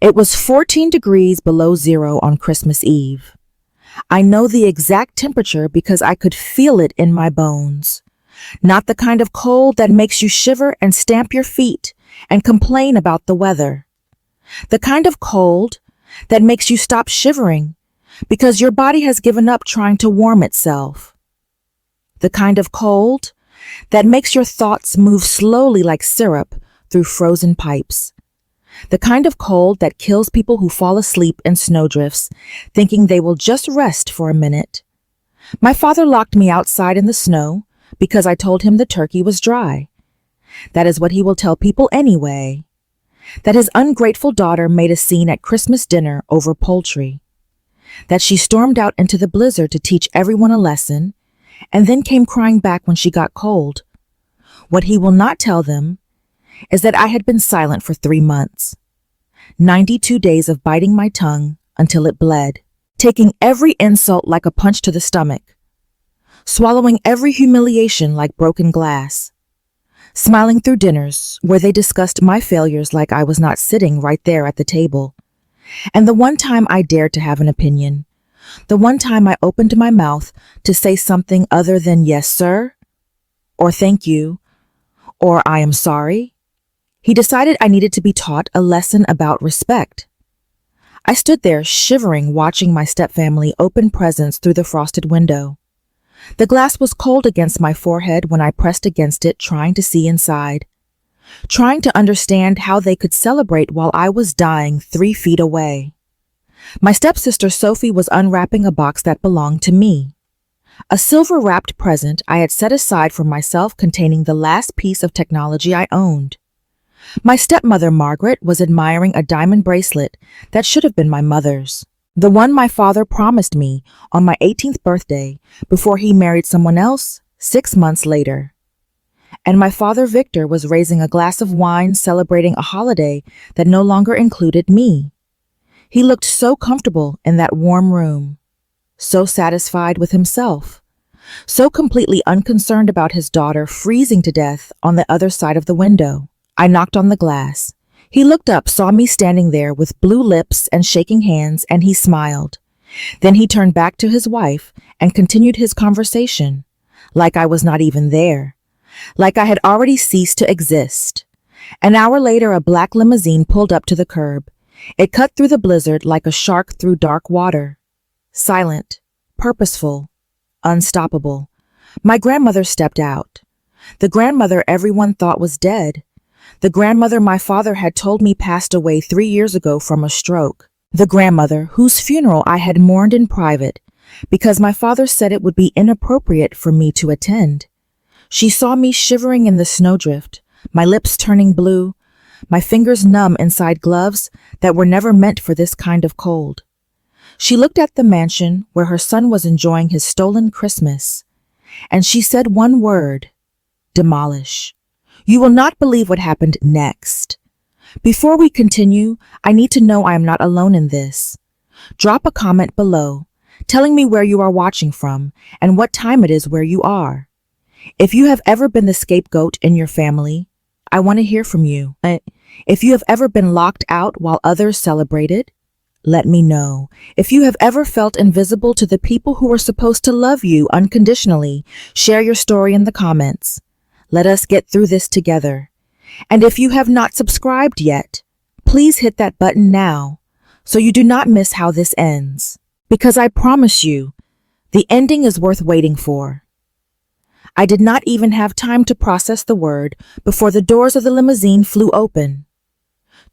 It was 14 degrees below zero on Christmas Eve. I know the exact temperature because I could feel it in my bones. Not the kind of cold that makes you shiver and stamp your feet and complain about the weather. The kind of cold that makes you stop shivering because your body has given up trying to warm itself. The kind of cold that makes your thoughts move slowly like syrup through frozen pipes. The kind of cold that kills people who fall asleep in snowdrifts, thinking they will just rest for a minute. My father locked me outside in the snow because I told him the turkey was dry. That is what he will tell people anyway. That his ungrateful daughter made a scene at Christmas dinner over poultry. That she stormed out into the blizzard to teach everyone a lesson, and then came crying back when she got cold. What he will not tell them is that I had been silent for 3 months. 92 days of biting my tongue until it bled, taking every insult like a punch to the stomach, swallowing every humiliation like broken glass, smiling through dinners where they discussed my failures like I was not sitting right there at the table. And the one time I dared to have an opinion, the one time I opened my mouth to say something other than yes, sir, or thank you, or I am sorry, he decided I needed to be taught a lesson about respect. I stood there shivering, watching my stepfamily open presents through the frosted window. The glass was cold against my forehead when I pressed against it, trying to see inside, trying to understand how they could celebrate while I was dying 3 feet away. My stepsister Sophie was unwrapping a box that belonged to me. A silver-wrapped present I had set aside for myself containing the last piece of technology I owned. My stepmother Margaret was admiring a diamond bracelet that should have been my mother's, the one my father promised me on my 18th birthday before he married someone else 6 months later. And my father Victor was raising a glass of wine celebrating a holiday that no longer included me. He looked so comfortable in that warm room, so satisfied with himself, so completely unconcerned about his daughter freezing to death on the other side of the window. I knocked on the glass. He looked up, saw me standing there with blue lips and shaking hands, and he smiled. Then he turned back to his wife and continued his conversation, like I was not even there, like I had already ceased to exist. An hour later, a black limousine pulled up to the curb. It cut through the blizzard like a shark through dark water. Silent, purposeful, unstoppable. My grandmother stepped out. The grandmother everyone thought was dead. The grandmother my father had told me passed away 3 years ago from a stroke. The grandmother whose funeral I had mourned in private because my father said it would be inappropriate for me to attend. She saw me shivering in the snowdrift, my lips turning blue, my fingers numb inside gloves that were never meant for this kind of cold. She looked at the mansion where her son was enjoying his stolen Christmas, and she said one word: demolish. You will not believe what happened next. Before we continue, I need to know I am not alone in this. Drop a comment below, telling me where you are watching from and what time it is where you are. If you have ever been the scapegoat in your family, I want to hear from you. If you have ever been locked out while others celebrated, let me know. If you have ever felt invisible to the people who were supposed to love you unconditionally, share your story in the comments. Let us get through this together. And if you have not subscribed yet, please hit that button now so you do not miss how this ends. Because I promise you, the ending is worth waiting for. I did not even have time to process the word before the doors of the limousine flew open.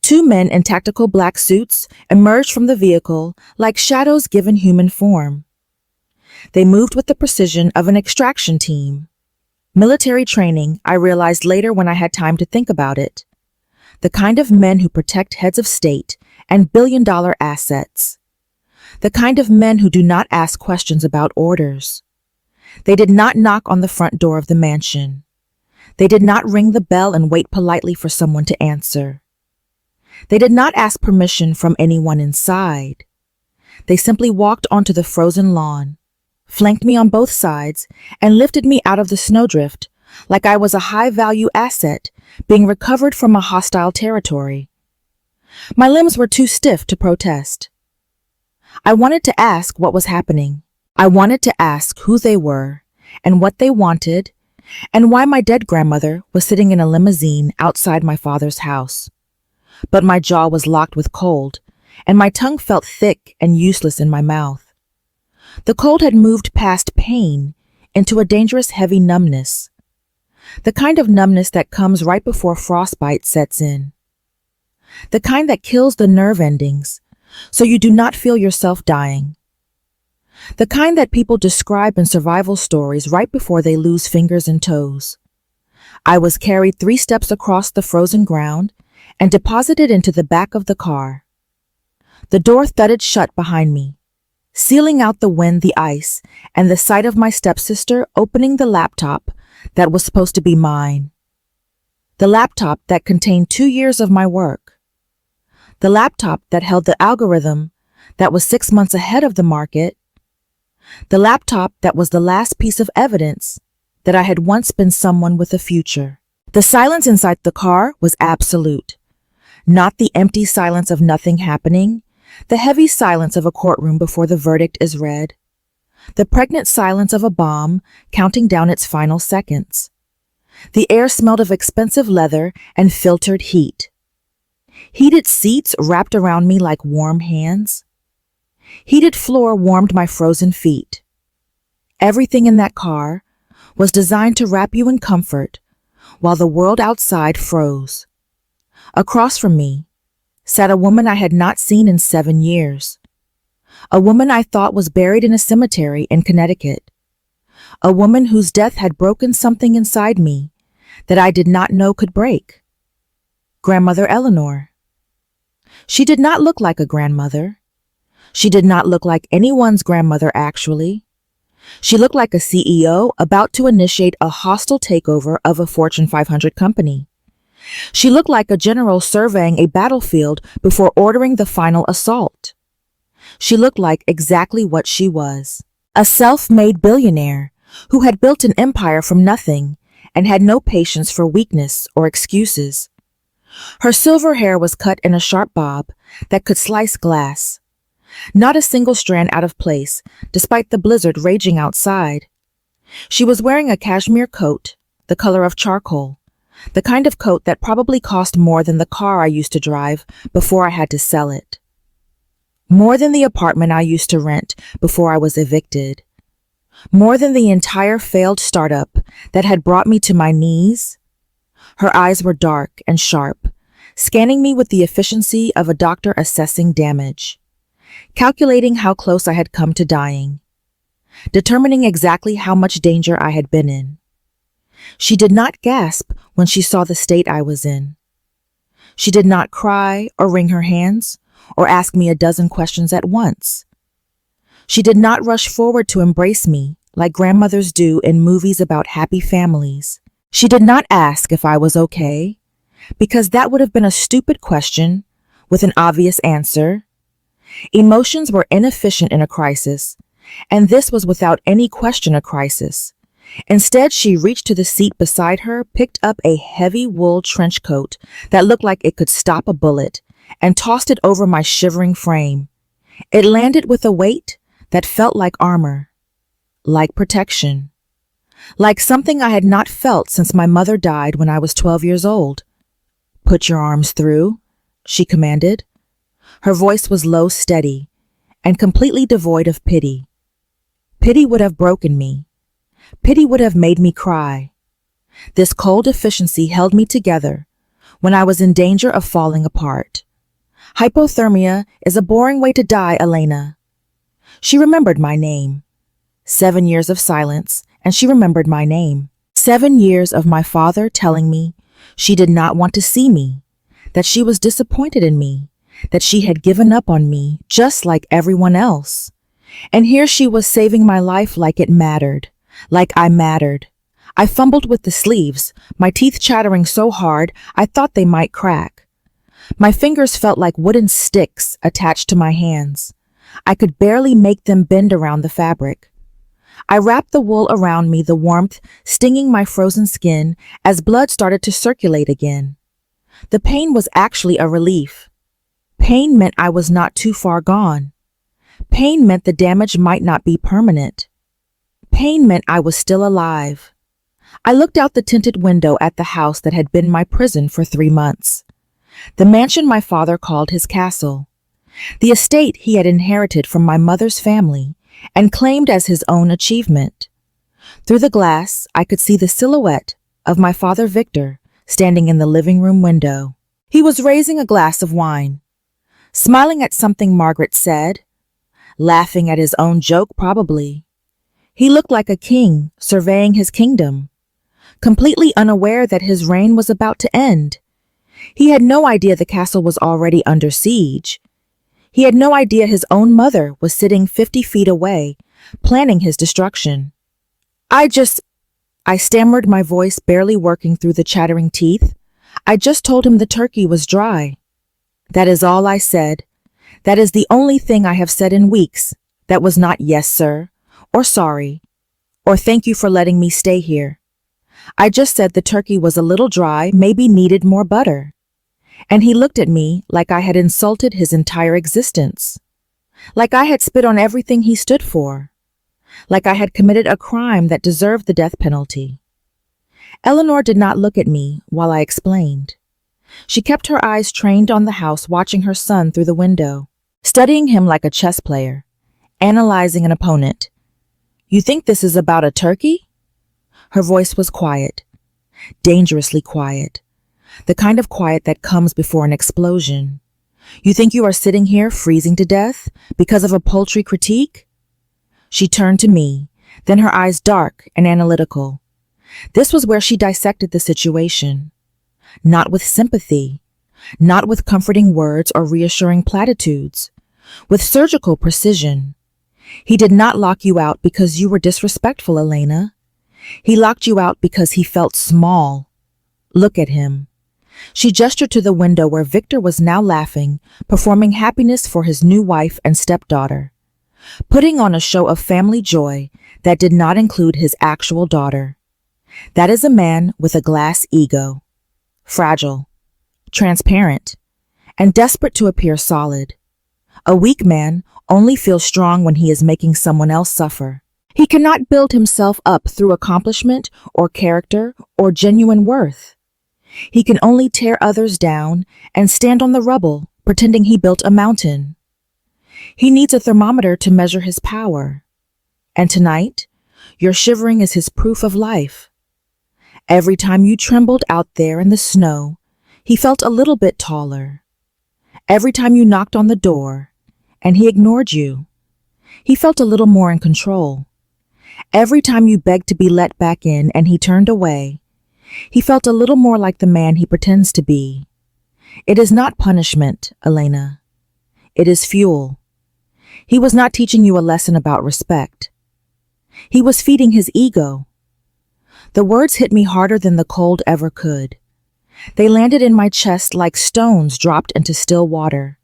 2 men in tactical black suits emerged from the vehicle like shadows given human form. They moved with the precision of an extraction team. Military training, I realized later when I had time to think about it. The kind of men who protect heads of state and billion-dollar assets. The kind of men who do not ask questions about orders. They did not knock on the front door of the mansion. They did not ring the bell and wait politely for someone to answer. They did not ask permission from anyone inside. They simply walked onto the frozen lawn, flanked me on both sides, and lifted me out of the snowdrift like I was a high-value asset being recovered from a hostile territory. My limbs were too stiff to protest. I wanted to ask what was happening. I wanted to ask who they were and what they wanted and why my dead grandmother was sitting in a limousine outside my father's house. But my jaw was locked with cold, and my tongue felt thick and useless in my mouth. The cold had moved past pain into a dangerous heavy numbness, the kind of numbness that comes right before frostbite sets in, the kind that kills the nerve endings so you do not feel yourself dying, the kind that people describe in survival stories right before they lose fingers and toes. I was carried 3 steps across the frozen ground and deposited into the back of the car. The door thudded shut behind me, sealing out the wind, the ice, and the sight of my stepsister opening the laptop that was supposed to be mine. The laptop that contained 2 years of my work. The laptop that held the algorithm that was 6 months ahead of the market. The laptop that was the last piece of evidence that I had once been someone with a future. The silence inside the car was absolute. Not the empty silence of nothing happening, the heavy silence of a courtroom before the verdict is read, the pregnant silence of a bomb counting down its final seconds. The air smelled of expensive leather and filtered heat. Heated seats wrapped around me like warm hands. Heated floor warmed my frozen feet. Everything in that car was designed to wrap you in comfort while the world outside froze. Across from me sat a woman I had not seen in 7 years. A woman I thought was buried in a cemetery in Connecticut. A woman whose death had broken something inside me that I did not know could break. Grandmother Eleanor. She did not look like a grandmother. She did not look like anyone's grandmother, actually. She looked like a CEO about to initiate a hostile takeover of a Fortune 500 company. She looked like a general surveying a battlefield before ordering the final assault. She looked like exactly what she was, a self-made billionaire who had built an empire from nothing and had no patience for weakness or excuses. Her silver hair was cut in a sharp bob that could slice glass. Not a single strand out of place, despite the blizzard raging outside. She was wearing a cashmere coat, the color of charcoal, the kind of coat that probably cost more than the car I used to drive before I had to sell it. More than the apartment I used to rent before I was evicted. More than the entire failed startup that had brought me to my knees. Her eyes were dark and sharp, scanning me with the efficiency of a doctor assessing damage, calculating how close I had come to dying, determining exactly how much danger I had been in. She did not gasp when she saw the state I was in. She did not cry or wring her hands or ask me a dozen questions at once. She did not rush forward to embrace me like grandmothers do in movies about happy families. She did not ask if I was okay, because that would have been a stupid question with an obvious answer. Emotions were inefficient in a crisis, and this was without any question a crisis. Instead, she reached to the seat beside her, picked up a heavy wool trench coat that looked like it could stop a bullet, and tossed it over my shivering frame. It landed with a weight that felt like armor, like protection, like something I had not felt since my mother died when I was 12 years old. "Put your arms through," she commanded. Her voice was low, steady, and completely devoid of pity. Pity would have broken me. Pity would have made me cry. This cold efficiency held me together when I was in danger of falling apart. "Hypothermia is a boring way to die, Elena." She remembered my name. 7 years of silence, and she remembered my name. 7 years of my father telling me she did not want to see me, that she was disappointed in me, that she had given up on me just like everyone else. And here she was saving my life like it mattered, like I mattered. I fumbled with the sleeves, my teeth chattering so hard I thought they might crack. My fingers felt like wooden sticks attached to my hands. I could barely make them bend around the fabric. I wrapped the wool around me, the warmth stinging my frozen skin as blood started to circulate again. The pain was actually a relief. Pain meant I was not too far gone. Pain meant the damage might not be permanent. Pain meant I was still alive. I looked out the tinted window at the house that had been my prison for 3 months. The mansion my father called his castle. The estate he had inherited from my mother's family and claimed as his own achievement. Through the glass, I could see the silhouette of my father Victor standing in the living room window. He was raising a glass of wine, smiling at something Margaret said, laughing at his own joke probably. He looked like a king surveying his kingdom, completely unaware that his reign was about to end. He had no idea the castle was already under siege. He had no idea his own mother was sitting 50 feet away, planning his destruction. I stammered, my voice barely working through the chattering teeth. I just told him the turkey was dry. That is all I said. That is the only thing I have said in weeks. That was not yes, sir, or sorry, or thank you for letting me stay here. I just said the turkey was a little dry, maybe needed more butter. And he looked at me like I had insulted his entire existence, like I had spit on everything he stood for, like I had committed a crime that deserved the death penalty. Eleanor did not look at me while I explained. She kept her eyes trained on the house, watching her son through the window, studying him like a chess player, analyzing an opponent. You think this is about a turkey? Her voice was quiet, dangerously quiet. The kind of quiet that comes before an explosion. You think you are sitting here freezing to death because of a paltry critique? She turned to me, then her eyes dark and analytical. This was where she dissected the situation. Not with sympathy, not with comforting words or reassuring platitudes, with surgical precision. He did not lock you out because you were disrespectful, Elena. He locked you out because he felt small. Look at him. She gestured to the window where Victor was now laughing, performing happiness for his new wife and stepdaughter, putting on a show of family joy that did not include his actual daughter. That is a man with a glass ego, fragile, transparent, and desperate to appear solid. A weak man only feels strong when he is making someone else suffer. He cannot build himself up through accomplishment or character or genuine worth. He can only tear others down and stand on the rubble, pretending he built a mountain. He needs a thermometer to measure his power. And tonight, your shivering is his proof of life. Every time you trembled out there in the snow, he felt a little bit taller. Every time you knocked on the door, and he ignored you, he felt a little more in control. Every time you begged to be let back in and he turned away, he felt a little more like the man he pretends to be. It is not punishment, Elena. It is fuel. He was not teaching you a lesson about respect. He was feeding his ego. The words hit me harder than the cold ever could. They landed in my chest like stones dropped into still water,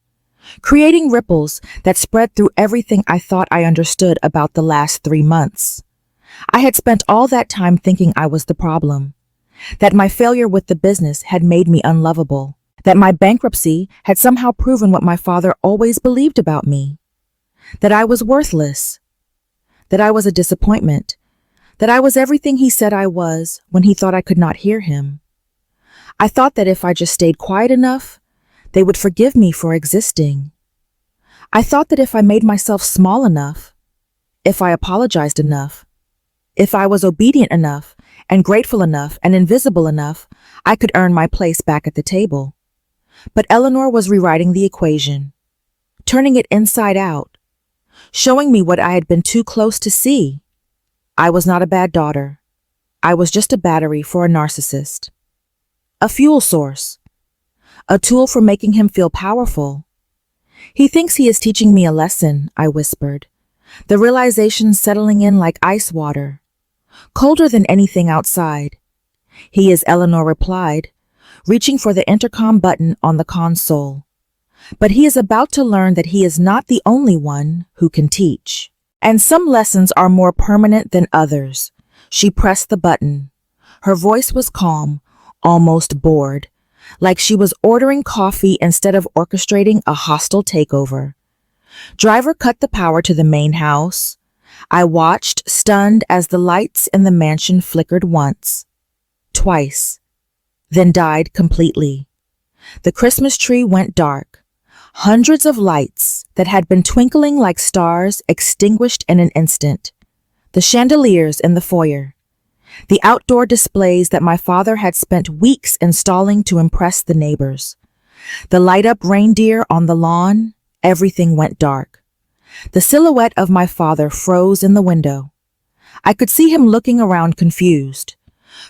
creating ripples that spread through everything I thought I understood about the last 3 months. I had spent all that time thinking I was the problem, that my failure with the business had made me unlovable, that my bankruptcy had somehow proven what my father always believed about me, that I was worthless, that I was a disappointment, that I was everything he said I was when he thought I could not hear him. I thought that if I just stayed quiet enough, they would forgive me for existing. I thought that if I made myself small enough, if I apologized enough, if I was obedient enough and grateful enough and invisible enough, I could earn my place back at the table. But Eleanor was rewriting the equation, turning it inside out, showing me what I had been too close to see. I was not a bad daughter. I was just a battery for a narcissist. A fuel source. A tool for making him feel powerful. He thinks he is teaching me a lesson, I whispered, the realization settling in like ice water, colder than anything outside. He is, Eleanor replied, reaching for the intercom button on the console. But he is about to learn that he is not the only one who can teach. And some lessons are more permanent than others. She pressed the button. Her voice was calm, almost bored, like she was ordering coffee instead of orchestrating a hostile takeover. Driver cut the power to the main house. I watched, stunned, as the lights in the mansion flickered once, twice, then died completely. The Christmas tree went dark. Hundreds of lights that had been twinkling like stars extinguished in an instant. The chandeliers in the foyer. The outdoor displays that my father had spent weeks installing to impress the neighbors. The light-up reindeer on the lawn. Everything went dark. The silhouette of my father froze in the window. I could see him looking around confused,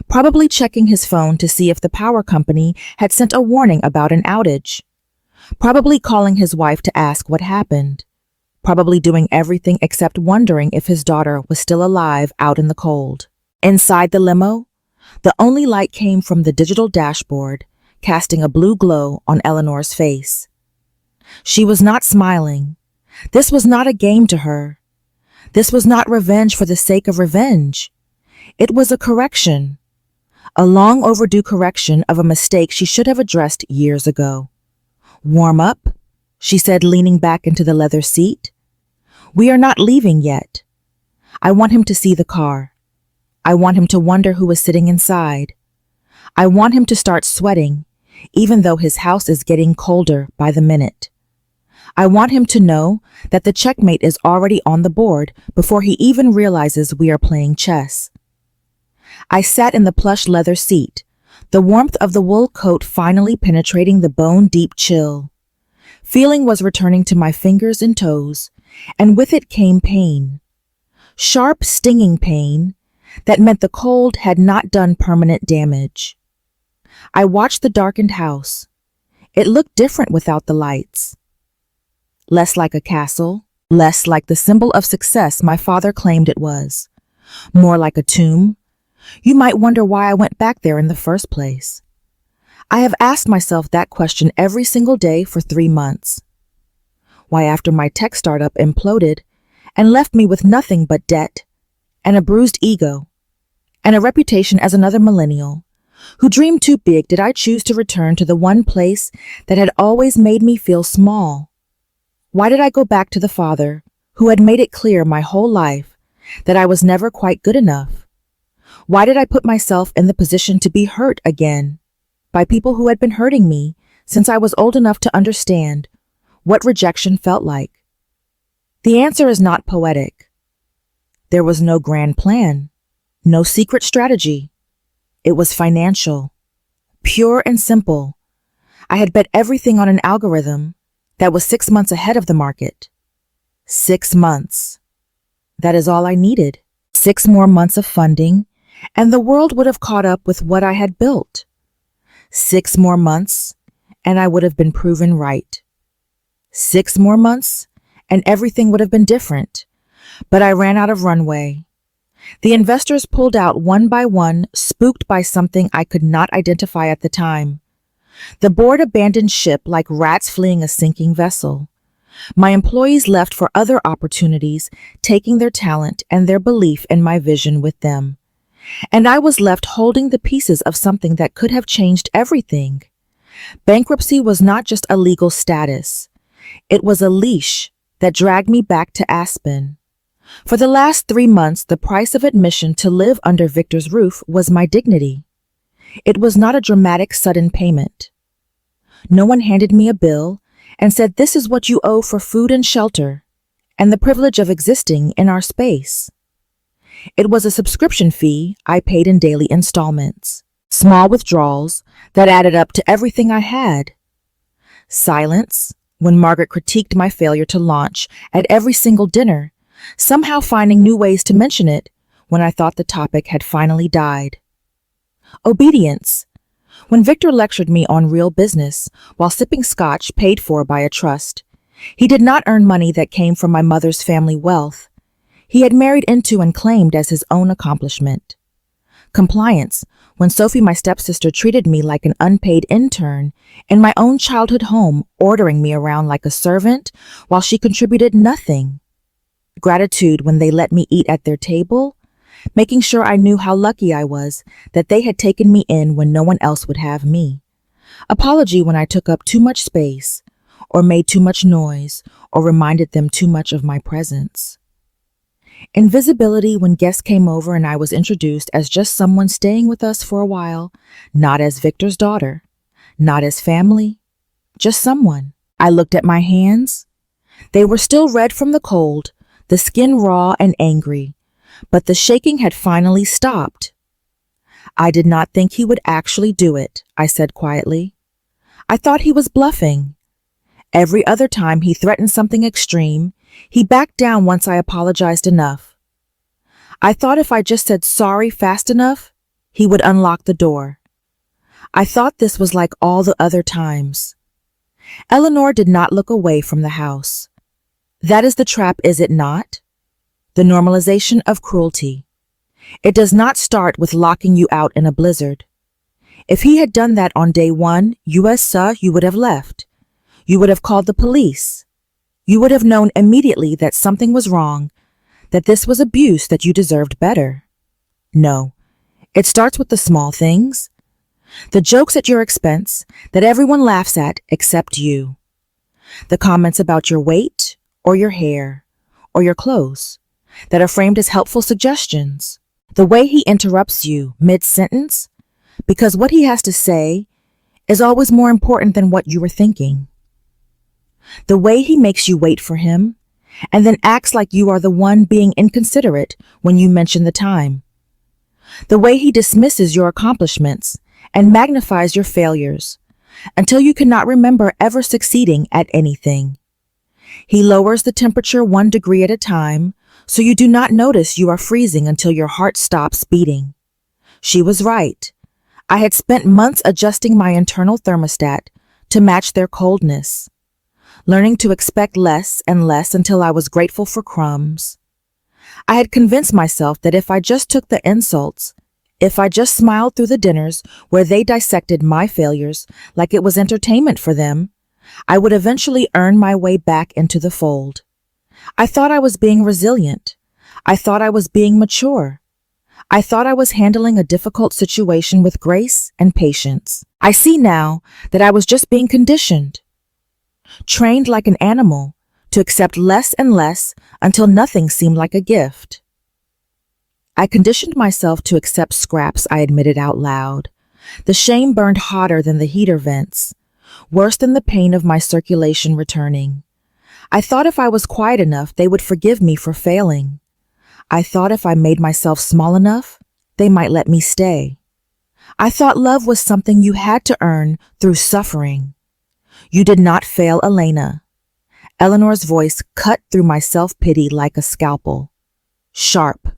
probably checking his phone to see if the power company had sent a warning about an outage, probably calling his wife to ask what happened, probably doing everything except wondering if his daughter was still alive out in the cold. Inside the limo, the only light came from the digital dashboard, casting a blue glow on Eleanor's face. She was not smiling. This was not a game to her. This was not revenge for the sake of revenge. It was a correction. A long overdue correction of a mistake she should have addressed years ago. "Warm up," she said, leaning back into the leather seat. "We are not leaving yet. I want him to see the car. I want him to wonder who is sitting inside. I want him to start sweating, even though his house is getting colder by the minute. I want him to know that the checkmate is already on the board before he even realizes we are playing chess." I sat in the plush leather seat, the warmth of the wool coat finally penetrating the bone-deep chill. Feeling was returning to my fingers and toes, and with it came pain. Sharp, stinging pain that meant the cold had not done permanent damage. I watched the darkened house. It looked different without the lights. Less like a castle, less like the symbol of success my father claimed it was. More like a tomb. You might wonder why I went back there in the first place. I have asked myself that question every single day for 3 months. Why, after my tech startup imploded and left me with nothing but debt and a bruised ego and a reputation as another millennial who dreamed too big, did I choose to return to the one place that had always made me feel small? Why did I go back to the father who had made it clear my whole life that I was never quite good enough? Why did I put myself in the position to be hurt again by people who had been hurting me since I was old enough to understand what rejection felt like? The answer is not poetic. There was no grand plan, no secret strategy. It was financial, pure and simple. I had bet everything on an algorithm that was 6 months ahead of the market. 6 months. That is all I needed. 6 more months of funding, and the world would have caught up with what I had built. 6 more months, and I would have been proven right. 6 more months, and everything would have been different. But I ran out of runway. The investors pulled out one by one, spooked by something I could not identify at the time. The board abandoned ship like rats fleeing a sinking vessel. My employees left for other opportunities, taking their talent and their belief in my vision with them. And I was left holding the pieces of something that could have changed everything. Bankruptcy was not just a legal status. It was a leash that dragged me back to Aspen. For the last 3 months, the price of admission to live under Victor's roof was my dignity. It was not a dramatic, sudden payment. No one handed me a bill and said, "This is what you owe for food and shelter and the privilege of existing in our space." It was a subscription fee I paid in daily installments, small withdrawals that added up to everything I had. Silence when Margaret critiqued my failure to launch at every single dinner, somehow finding new ways to mention it when I thought the topic had finally died. Obedience. When Victor lectured me on real business while sipping scotch paid for by a trust, he did not earn money that came from my mother's family wealth. He had married into and claimed as his own accomplishment. Compliance, when Sophie, my stepsister, treated me like an unpaid intern in my own childhood home, ordering me around like a servant while she contributed nothing. Gratitude when they let me eat at their table, making sure I knew how lucky I was that they had taken me in when no one else would have me. Apology when I took up too much space, or made too much noise, or reminded them too much of my presence. Invisibility when guests came over and I was introduced as just someone staying with us for a while, not as Victor's daughter, not as family, just someone. I looked at my hands. They were still red from the cold, the skin raw and angry, but the shaking had finally stopped. I did not think he would actually do it, I said quietly. I thought he was bluffing. Every other time he threatened something extreme, he backed down once I apologized enough. I thought if I just said sorry fast enough, he would unlock the door. I thought this was like all the other times. Eleanor did not look away from the house. That is the trap, is it not? The normalization of cruelty. It does not start with locking you out in a blizzard. If he had done that on day one, you would have left. You would have called the police. You would have known immediately that something was wrong, that this was abuse, that you deserved better. No, it starts with the small things. The jokes at your expense that everyone laughs at except you. The comments about your weight or your hair or your clothes that are framed as helpful suggestions. The way he interrupts you mid-sentence because what he has to say is always more important than what you were thinking. The way he makes you wait for him and then acts like you are the one being inconsiderate when you mention the time. The way he dismisses your accomplishments and magnifies your failures until you cannot remember ever succeeding at anything. He lowers the temperature 1 degree at a time so you do not notice you are freezing until your heart stops beating. She was right. I had spent months adjusting my internal thermostat to match their coldness, learning to expect less and less until I was grateful for crumbs. I had convinced myself that if I just took the insults, if I just smiled through the dinners where they dissected my failures like it was entertainment for them, I would eventually earn my way back into the fold. I thought I was being resilient. I thought I was being mature. I thought I was handling a difficult situation with grace and patience. I see now that I was just being conditioned, trained like an animal to accept less and less until nothing seemed like a gift. I conditioned myself to accept scraps, I admitted out loud. The shame burned hotter than the heater vents, worse than the pain of my circulation returning. I thought if I was quiet enough, they would forgive me for failing. I thought if I made myself small enough, they might let me stay. I thought love was something you had to earn through suffering. You did not fail, Elena. Eleanor's voice cut through my self-pity like a scalpel. Sharp,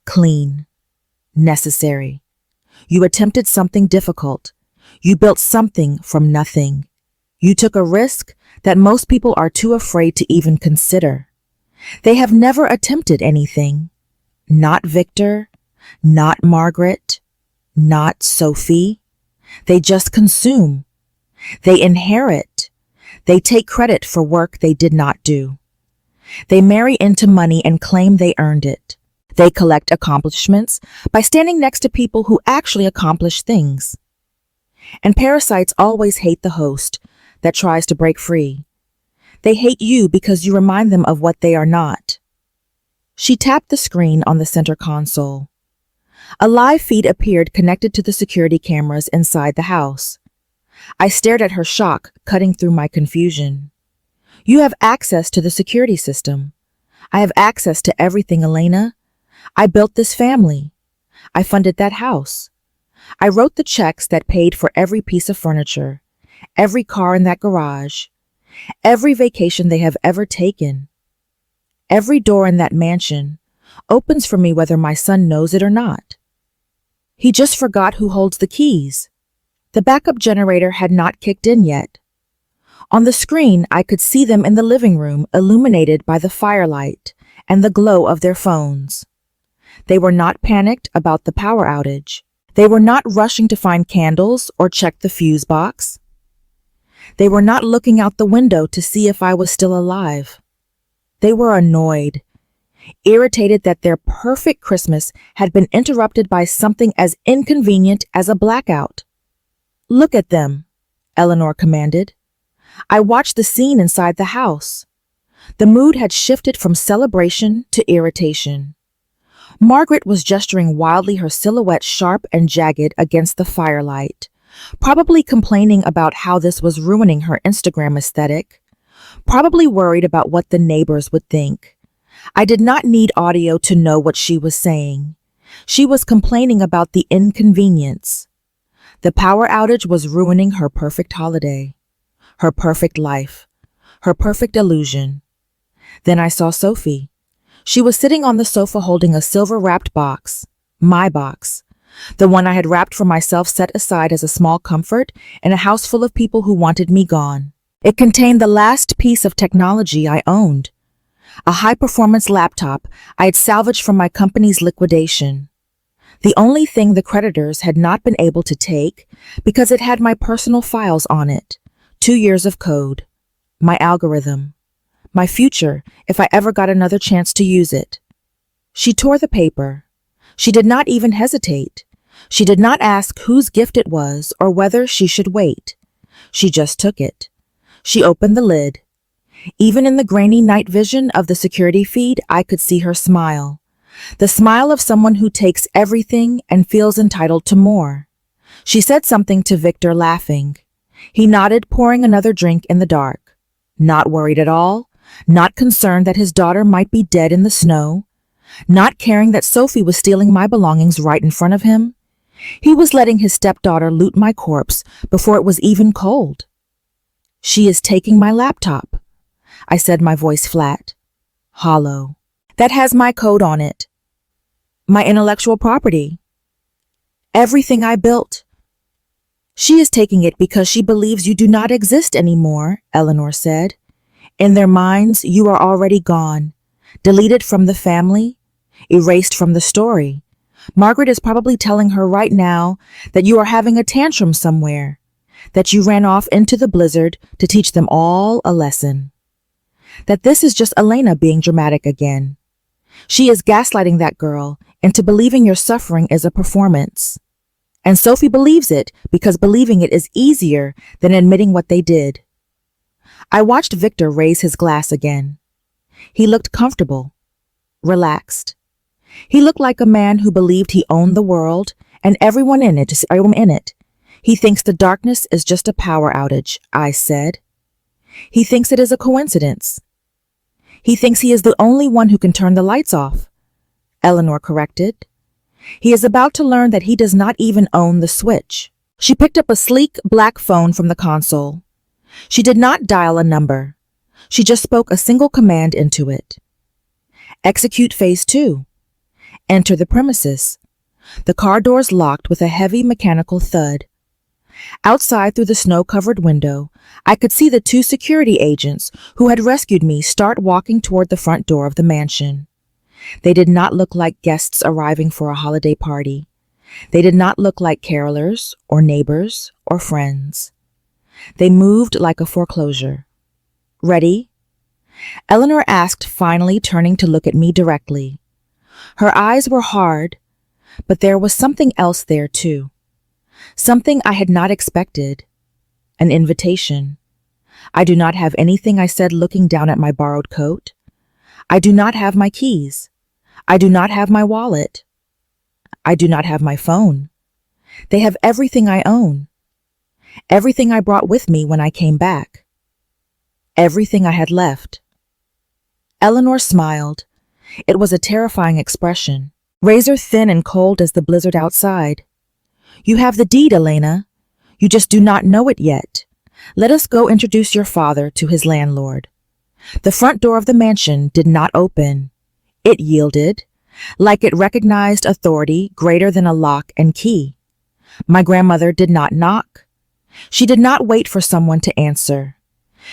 clean, necessary. You attempted something difficult. You built something from nothing. You took a risk that most people are too afraid to even consider. They have never attempted anything. Not Victor, not Margaret, not Sophie. They just consume. They inherit. They take credit for work they did not do. They marry into money and claim they earned it. They collect accomplishments by standing next to people who actually accomplish things. And parasites always hate the host that tries to break free. They hate you because you remind them of what they are not. She tapped the screen on the center console. A live feed appeared connected to the security cameras inside the house. I stared at her, shock cutting through my confusion. You have access to the security system. I have access to everything, Elena. I built this family. I funded that house. I wrote the checks that paid for every piece of furniture, every car in that garage, every vacation they have ever taken. Every door in that mansion opens for me whether my son knows it or not. He just forgot who holds the keys. The backup generator had not kicked in yet. On the screen, I could see them in the living room, illuminated by the firelight and the glow of their phones. They were not panicked about the power outage. They were not rushing to find candles or check the fuse box. They were not looking out the window to see if I was still alive. They were annoyed, irritated that their perfect Christmas had been interrupted by something as inconvenient as a blackout. Look at them, Eleanor commanded. I watched the scene inside the house. The mood had shifted from celebration to irritation. Margaret was gesturing wildly, her silhouette sharp and jagged against the firelight, probably complaining about how this was ruining her Instagram aesthetic, probably worried about what the neighbors would think. I did not need audio to know what she was saying. She was complaining about the inconvenience. The power outage was ruining her perfect holiday, her perfect life, her perfect illusion. Then I saw Sophie. She was sitting on the sofa holding a silver-wrapped box, my box, the one I had wrapped for myself, set aside as a small comfort in a house full of people who wanted me gone. It contained the last piece of technology I owned, a high-performance laptop I had salvaged from my company's liquidation. The only thing the creditors had not been able to take because it had my personal files on it, 2 years of code, my algorithm, my future if I ever got another chance to use it. She tore the paper. She did not even hesitate. She did not ask whose gift it was or whether she should wait. She just took it. She opened the lid. Even in the grainy night vision of the security feed, I could see her smile. The smile of someone who takes everything and feels entitled to more. She said something to Victor, laughing. He nodded, pouring another drink in the dark. Not worried at all. Not concerned that his daughter might be dead in the snow, not caring that Sophie was stealing my belongings right in front of him. He was letting his stepdaughter loot my corpse before it was even cold. She is taking my laptop, I said, my voice flat, hollow. That has my code on it. My intellectual property. Everything I built. She is taking it because she believes you do not exist anymore, Eleanor said. In their minds, you are already gone, deleted from the family, erased from the story. Margaret is probably telling her right now that you are having a tantrum somewhere, that you ran off into the blizzard to teach them all a lesson, that this is just Elena being dramatic again. She is gaslighting that girl into believing your suffering is a performance. And Sophie believes it because believing it is easier than admitting what they did. I watched Victor raise his glass again. He looked comfortable, relaxed. He looked like a man who believed he owned the world and everyone in it. He thinks the darkness is just a power outage, I said. He thinks it is a coincidence. He thinks he is the only one who can turn the lights off, Eleanor corrected. He is about to learn that he does not even own the switch. She picked up a sleek black phone from the console. She did not dial a number. She just spoke a single command into it. Execute phase 2. Enter the premises. The car doors locked with a heavy mechanical thud. Outside through the snow-covered window, I could see the 2 security agents who had rescued me start walking toward the front door of the mansion. They did not look like guests arriving for a holiday party. They did not look like carolers or neighbors or friends. They moved like a foreclosure. Ready? Eleanor asked, finally turning to look at me directly. Her eyes were hard, but there was something else there too. Something I had not expected. An invitation. I do not have anything, I said, looking down at my borrowed coat. I do not have my keys. I do not have my wallet. I do not have my phone. They have everything I own. Everything I brought with me when I came back. Everything I had left. Eleanor smiled. It was a terrifying expression, razor thin and cold as the blizzard outside. You have the deed, Elena. You just do not know it yet. Let us go introduce your father to his landlord. The front door of the mansion did not open. It yielded, like it recognized authority greater than a lock and key. My grandmother did not knock. She did not wait for someone to answer.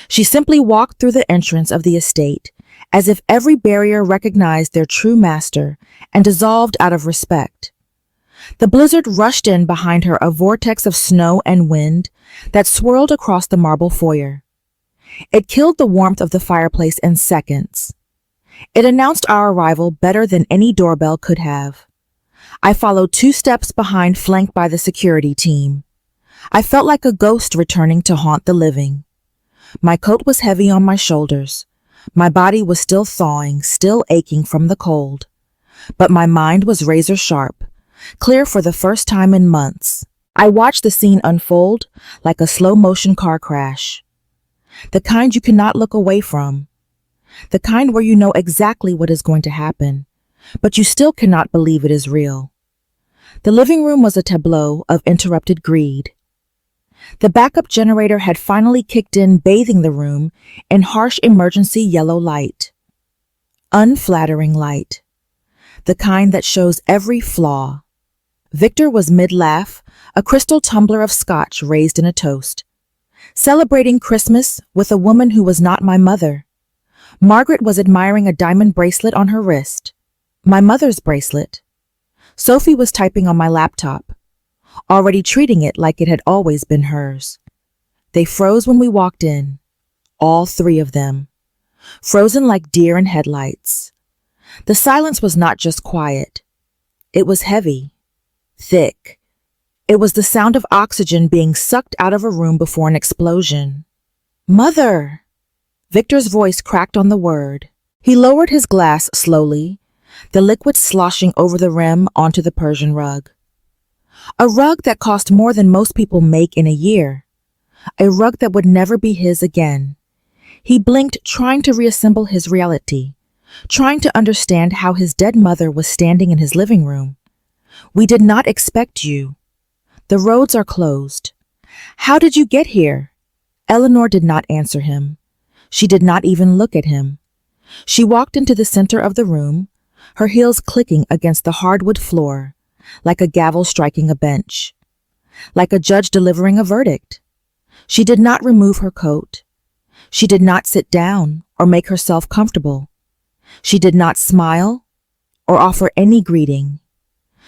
She simply walked through the entrance of the estate, as if every barrier recognized their true master and dissolved out of respect. The blizzard rushed in behind her, a vortex of snow and wind that swirled across the marble foyer. It killed the warmth of the fireplace in seconds. It announced our arrival better than any doorbell could have. I followed 2 steps behind, flanked by the security team. I felt like a ghost returning to haunt the living. My coat was heavy on my shoulders. My body was still thawing, still aching from the cold. But my mind was razor sharp, clear for the first time in months. I watched the scene unfold like a slow-motion car crash. The kind you cannot look away from. The kind where you know exactly what is going to happen, but you still cannot believe it is real. The living room was a tableau of interrupted greed. The backup generator had finally kicked in, bathing the room in harsh emergency yellow light. Unflattering light. The kind that shows every flaw. Victor was mid-laugh, a crystal tumbler of scotch raised in a toast. Celebrating Christmas with a woman who was not my mother. Margaret was admiring a diamond bracelet on her wrist. My mother's bracelet. Sophie was typing on my laptop, already treating it like it had always been hers. They froze when we walked in. All three of them. Frozen like deer in headlights. The silence was not just quiet. It was heavy. Thick. It was the sound of oxygen being sucked out of a room before an explosion. Mother! Victor's voice cracked on the word. He lowered his glass slowly, the liquid sloshing over the rim onto the Persian rug. A rug that cost more than most people make in a year. A rug that would never be his again. He blinked, trying to reassemble his reality, trying to understand how his dead mother was standing in his living room. We did not expect you. The roads are closed. How did you get here? Eleanor did not answer him. She did not even look at him. She walked into the center of the room, her heels clicking against the hardwood floor, like a gavel striking a bench, like a judge delivering a verdict. She did not remove her coat. She did not sit down or make herself comfortable. She did not smile or offer any greeting.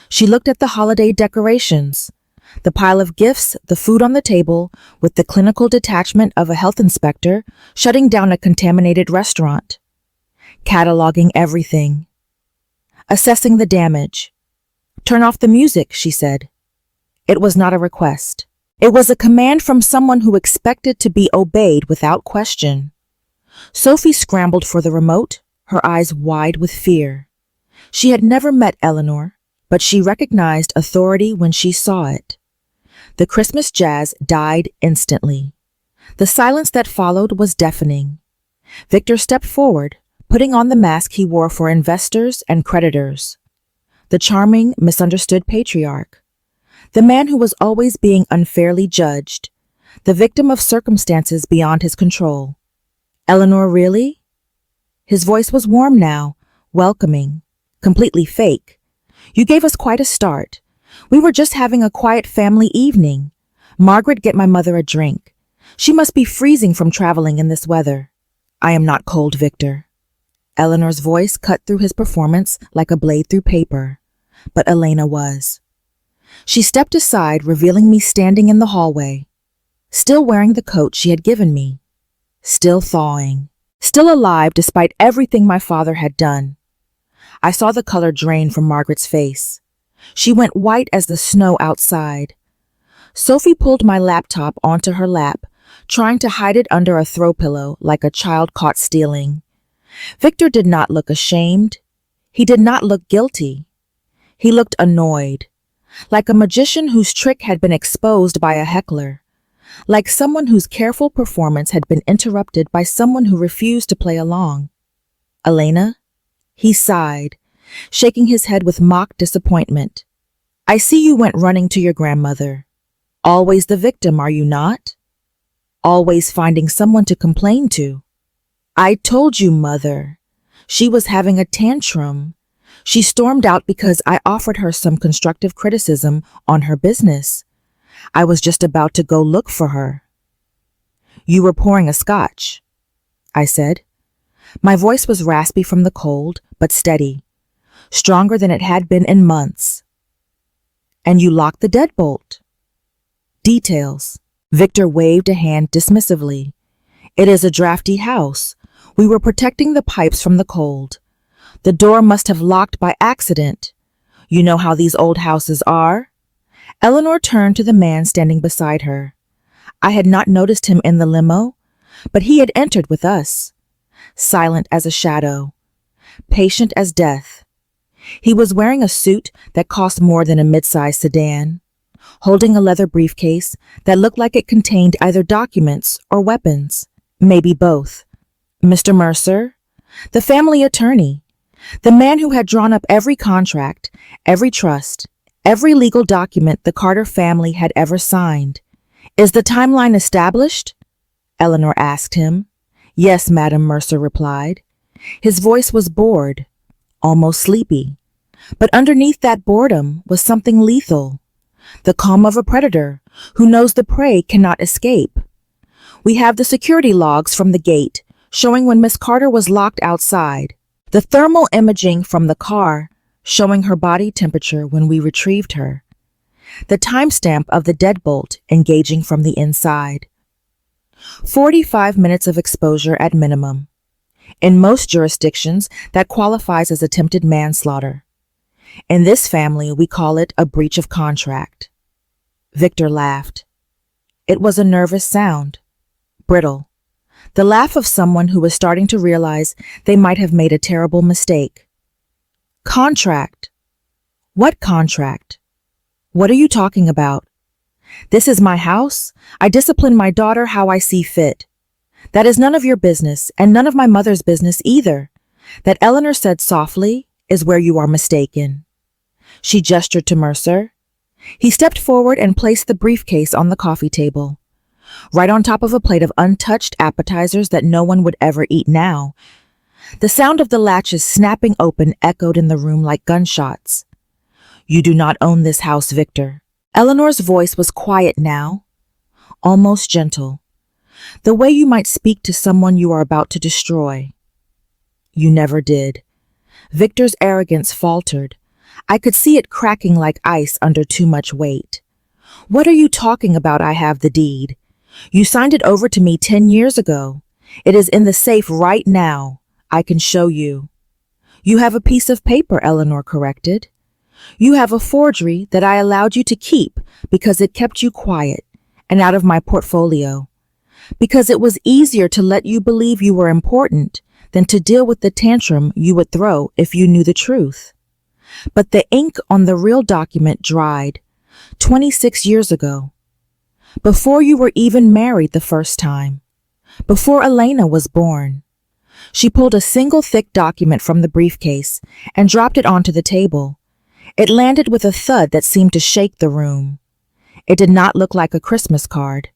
She looked at the holiday decorations, the pile of gifts, the food on the table, with the clinical detachment of a health inspector shutting down a contaminated restaurant, cataloging everything, assessing the damage. Turn off the music, she said. It was not a request. It was a command from someone who expected to be obeyed without question. Sophie scrambled for the remote, her eyes wide with fear. She had never met Eleanor, but she recognized authority when she saw it. The Christmas jazz died instantly. The silence that followed was deafening. Victor stepped forward, putting on the mask he wore for investors and creditors. The charming, misunderstood patriarch. The man who was always being unfairly judged. The victim of circumstances beyond his control. Eleanor, really? His voice was warm now, welcoming, completely fake. You gave us quite a start. We were just having a quiet family evening. Margaret, get my mother a drink. She must be freezing from traveling in this weather. I am not cold, Victor. Eleanor's voice cut through his performance like a blade through paper. But Elena was. She stepped aside, revealing me standing in the hallway, still wearing the coat she had given me, still thawing, still alive despite everything my father had done. I saw the color drain from Margaret's face. She went white as the snow outside. Sophie pulled my laptop onto her lap, trying to hide it under a throw pillow like a child caught stealing. Victor did not look ashamed. He did not look guilty. He looked annoyed, like a magician whose trick had been exposed by a heckler, like someone whose careful performance had been interrupted by someone who refused to play along. Elena? He sighed, shaking his head with mock disappointment. I see you went running to your grandmother. Always the victim, are you not? Always finding someone to complain to. I told you, Mother. She was having a tantrum. She stormed out because I offered her some constructive criticism on her business. I was just about to go look for her. You were pouring a scotch, I said. My voice was raspy from the cold, but steady, stronger than it had been in months. And you locked the deadbolt. Details. Victor waved a hand dismissively. It is a drafty house. We were protecting the pipes from the cold. The door must have locked by accident. You know how these old houses are? Eleanor turned to the man standing beside her. I had not noticed him in the limo, but he had entered with us. Silent as a shadow, patient as death. He was wearing a suit that cost more than a mid-sized sedan, holding a leather briefcase that looked like it contained either documents or weapons, maybe both. Mr. Mercer, the family attorney, the man who had drawn up every contract, every trust, every legal document the Carter family had ever signed. Is the timeline established? Eleanor asked him. Yes, Madam, Mercer replied. His voice was bored, almost sleepy. But underneath that boredom was something lethal. The calm of a predator who knows the prey cannot escape. We have the security logs from the gate showing when Miss Carter was locked outside. The thermal imaging from the car showing her body temperature when we retrieved her. The timestamp of the deadbolt engaging from the inside. 45 minutes of exposure at minimum. In most jurisdictions, that qualifies as attempted manslaughter. In this family, we call it a breach of contract. Victor laughed. It was a nervous sound, brittle. The laugh of someone who was starting to realize they might have made a terrible mistake. Contract? What contract? What are you talking about? This is my house. I discipline my daughter how I see fit. That is none of your business, and none of my mother's business either. That, Eleanor said softly, is where you are mistaken. She gestured to Mercer. He stepped forward and placed the briefcase on the coffee table, right on top of a plate of untouched appetizers that no one would ever eat now. The sound of the latches snapping open echoed in the room like gunshots. You do not own this house, Victor. Eleanor's voice was quiet now, almost gentle, the way you might speak to someone you are about to destroy. You never did. Victor's arrogance faltered. I could see it cracking like ice under too much weight. What are you talking about? I have the deed. You signed it over to me 10 years ago. It is in the safe right now. I can show you. You have a piece of paper, Eleanor corrected. You have a forgery that I allowed you to keep because it kept you quiet and out of my portfolio. Because it was easier to let you believe you were important than to deal with the tantrum you would throw if you knew the truth. But the ink on the real document dried 26 years ago. Before you were even married the first time. Before Elena was born. She pulled a single thick document from the briefcase and dropped it onto the table. It landed with a thud that seemed to shake the room. It did not look like a Christmas card.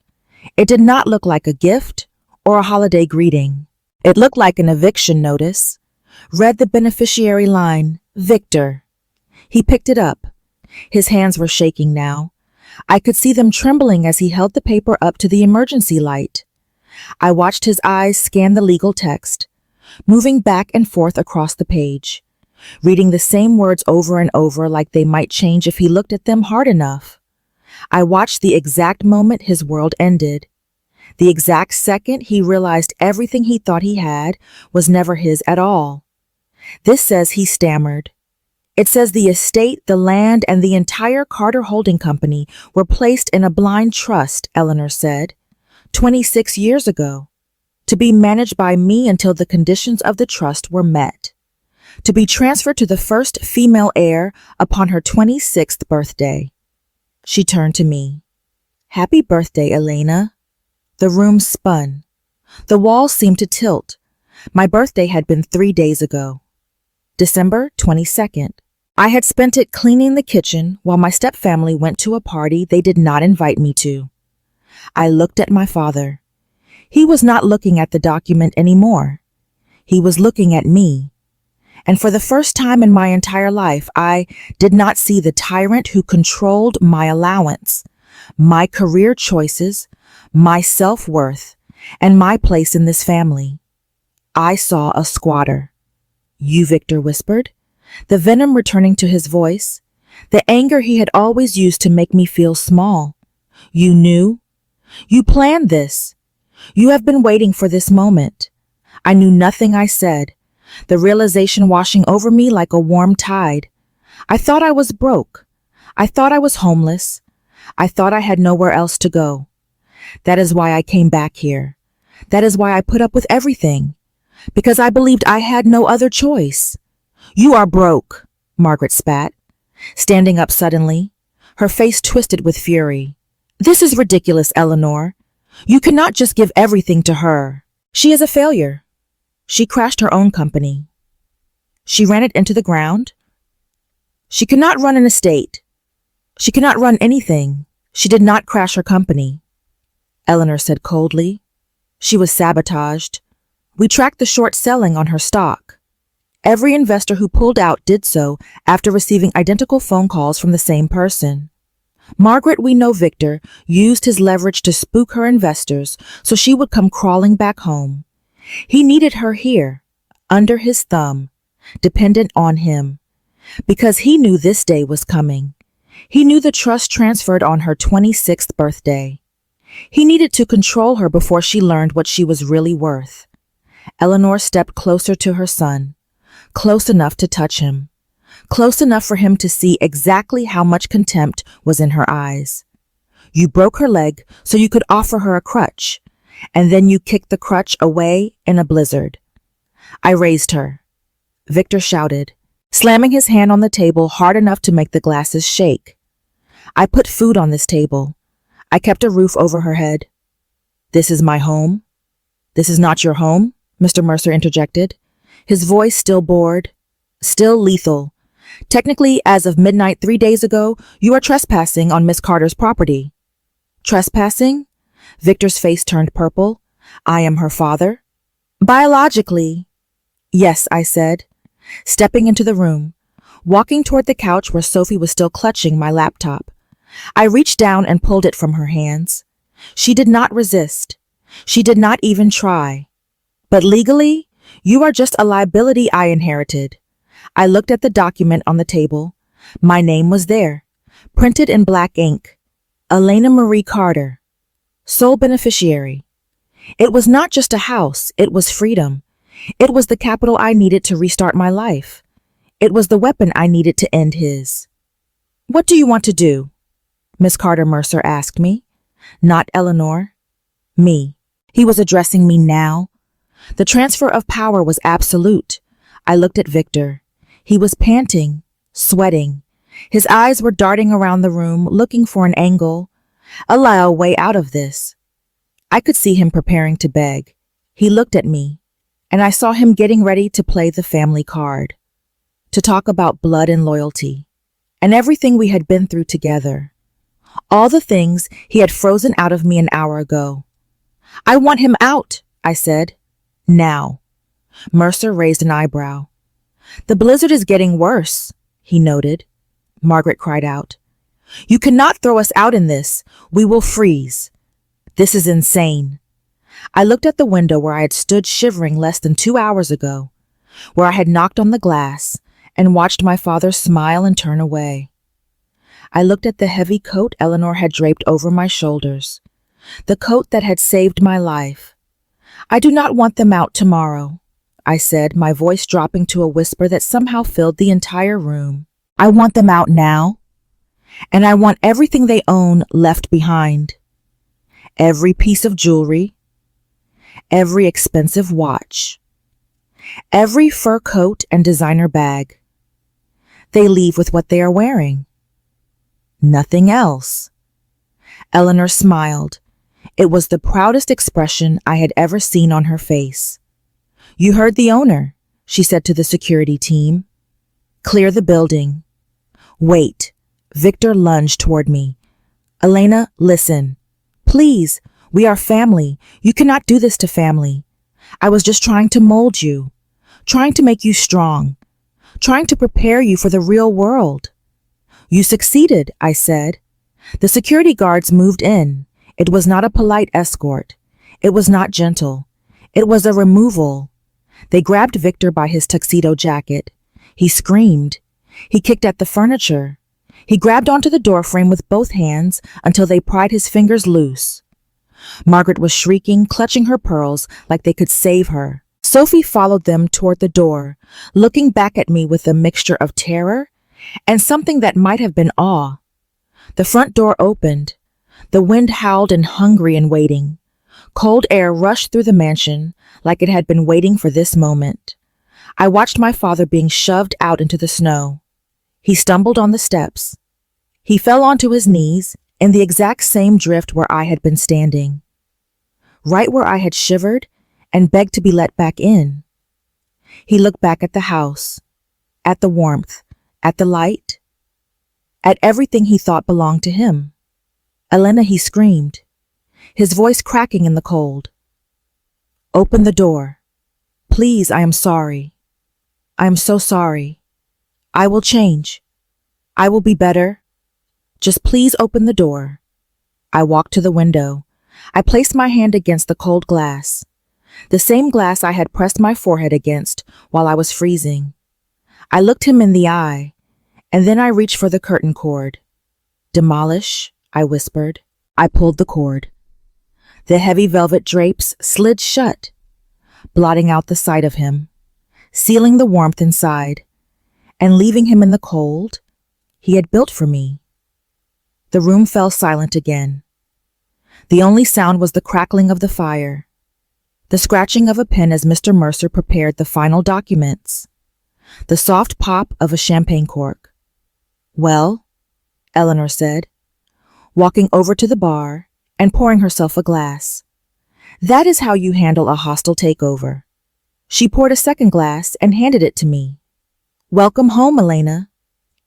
It did not look like a gift or a holiday greeting. It looked like an eviction notice. Read the beneficiary line, Victor. He picked it up. His hands were shaking now. I could see them trembling as he held the paper up to the emergency light. I watched his eyes scan the legal text, moving back and forth across the page, reading the same words over and over like they might change if he looked at them hard enough. I watched the exact moment his world ended, the exact second he realized everything he thought he had was never his at all. This says, he stammered. It says the estate, the land, and the entire Carter Holding Company were placed in a blind trust, Eleanor said, 26 years ago, to be managed by me until the conditions of the trust were met, to be transferred to the first female heir upon her 26th birthday. She turned to me. Happy birthday, Elena. The room spun. The walls seemed to tilt. My birthday had been 3 days ago. December 22nd. I had spent it cleaning the kitchen while my stepfamily went to a party they did not invite me to. I looked at my father. He was not looking at the document anymore. He was looking at me. And for the first time in my entire life, I did not see the tyrant who controlled my allowance, my career choices, my self-worth, and my place in this family. I saw a squatter. You, Victor whispered, the venom returning to his voice, the anger he had always used to make me feel small. You knew. You planned this. You have been waiting for this moment. I knew nothing I said, the realization washing over me like a warm tide. I thought I was broke. I thought I was homeless. I thought I had nowhere else to go. That is why I came back here. That is why I put up with everything. Because I believed I had no other choice. You are broke, Margaret spat, standing up suddenly, her face twisted with fury. This is ridiculous, Eleanor. You cannot just give everything to her. She is a failure. She crashed her own company. She ran it into the ground. She cannot run an estate. She cannot run anything. She did not crash her company, Eleanor said coldly. She was sabotaged. We tracked the short selling on her stock. Every investor who pulled out did so after receiving identical phone calls from the same person. Margaret, we know Victor, used his leverage to spook her investors so she would come crawling back home. He needed her here, under his thumb, dependent on him, because he knew this day was coming. He knew the trust transferred on her 26th birthday. He needed to control her before she learned what she was really worth. Eleanor stepped closer to her son, close enough to touch him, close enough for him to see exactly how much contempt was in her eyes. You broke her leg so you could offer her a crutch, and then you kicked the crutch away in a blizzard. I raised her, Victor shouted, slamming his hand on the table hard enough to make the glasses shake. I put food on this table. I kept a roof over her head. This is my home. This is not your home, Mr. Mercer interjected, his voice still bored, still lethal. Technically, as of midnight 3 days ago, you are trespassing on Miss Carter's property. Trespassing? Victor's face turned purple. I am her father. Biologically. Yes, I said, stepping into the room, walking toward the couch where Sophie was still clutching my laptop. I reached down and pulled it from her hands. She did not resist. She did not even try. But legally, you are just a liability I inherited. I looked at the document on the table. My name was there, printed in black ink. Elena Marie Carter, sole beneficiary. It was not just a house, it was freedom. It was the capital I needed to restart my life. It was the weapon I needed to end his. What do you want to do? Miss Carter Mercer asked me. Not Eleanor. Me. He was addressing me now. The transfer of power was absolute. I looked at Victor. He was panting, sweating. His eyes were darting around the room, looking for an angle, a way out of this. I could see him preparing to beg. He looked at me, and I saw him getting ready to play the family card, to talk about blood and loyalty, and everything we had been through together. All the things he had frozen out of me an hour ago. I want him out, I said. Now. Mercer raised an eyebrow. The blizzard is getting worse, he noted. Margaret cried out. You cannot throw us out in this. We will freeze. This is insane. I looked at the window where I had stood shivering less than 2 hours ago, where I had knocked on the glass and watched my father smile and turn away. I looked at the heavy coat Eleanor had draped over my shoulders, the coat that had saved my life. I do not want them out tomorrow, I said, my voice dropping to a whisper that somehow filled the entire room. I want them out now, and I want everything they own left behind. Every piece of jewelry, every expensive watch, every fur coat and designer bag. They leave with what they are wearing. Nothing else. Eleanor smiled. It was the proudest expression I had ever seen on her face. You heard the owner, she said to the security team. Clear the building. Wait. Victor lunged toward me. Elena, listen. Please, we are family. You cannot do this to family. I was just trying to mold you, trying to make you strong, trying to prepare you for the real world. You succeeded, I said. The security guards moved in. It was not a polite escort. It was not gentle. It was a removal. They grabbed Victor by his tuxedo jacket. He screamed. He kicked at the furniture. He grabbed onto the doorframe with both hands until they pried his fingers loose. Margaret was shrieking, clutching her pearls like they could save her. Sophie followed them toward the door, looking back at me with a mixture of terror and something that might have been awe. The front door opened. The wind howled and hungry and waiting. Cold air rushed through the mansion like it had been waiting for this moment. I watched my father being shoved out into the snow. He stumbled on the steps. He fell onto his knees in the exact same drift where I had been standing, right where I had shivered and begged to be let back in. He looked back at the house, at the warmth, at the light, at everything he thought belonged to him. "Elena," he screamed, his voice cracking in the cold. "Open the door. Please, I am sorry. I am so sorry. I will change. I will be better. Just please open the door." I walked to the window. I placed my hand against the cold glass, the same glass I had pressed my forehead against while I was freezing. I looked him in the eye, and then I reached for the curtain cord. "Demolish," I whispered. I pulled the cord. The heavy velvet drapes slid shut, blotting out the sight of him, sealing the warmth inside, and leaving him in the cold he had built for me. The room fell silent again. The only sound was the crackling of the fire, the scratching of a pen as Mr. Mercer prepared the final documents, the soft pop of a champagne cork. "Well," Eleanor said, walking over to the bar and pouring herself a glass. "That is how you handle a hostile takeover." She poured a second glass and handed it to me. "Welcome home, Elena.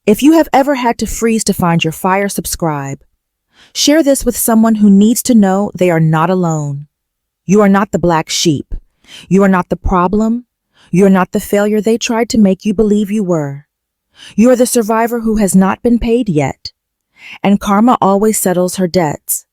If you have ever had to freeze to find your fire, subscribe. Share this with someone who needs to know they are not alone. You are not the black sheep. You are not the problem. You are not the failure they tried to make you believe you were. You are the survivor who has not been paid yet. And karma always settles her debts.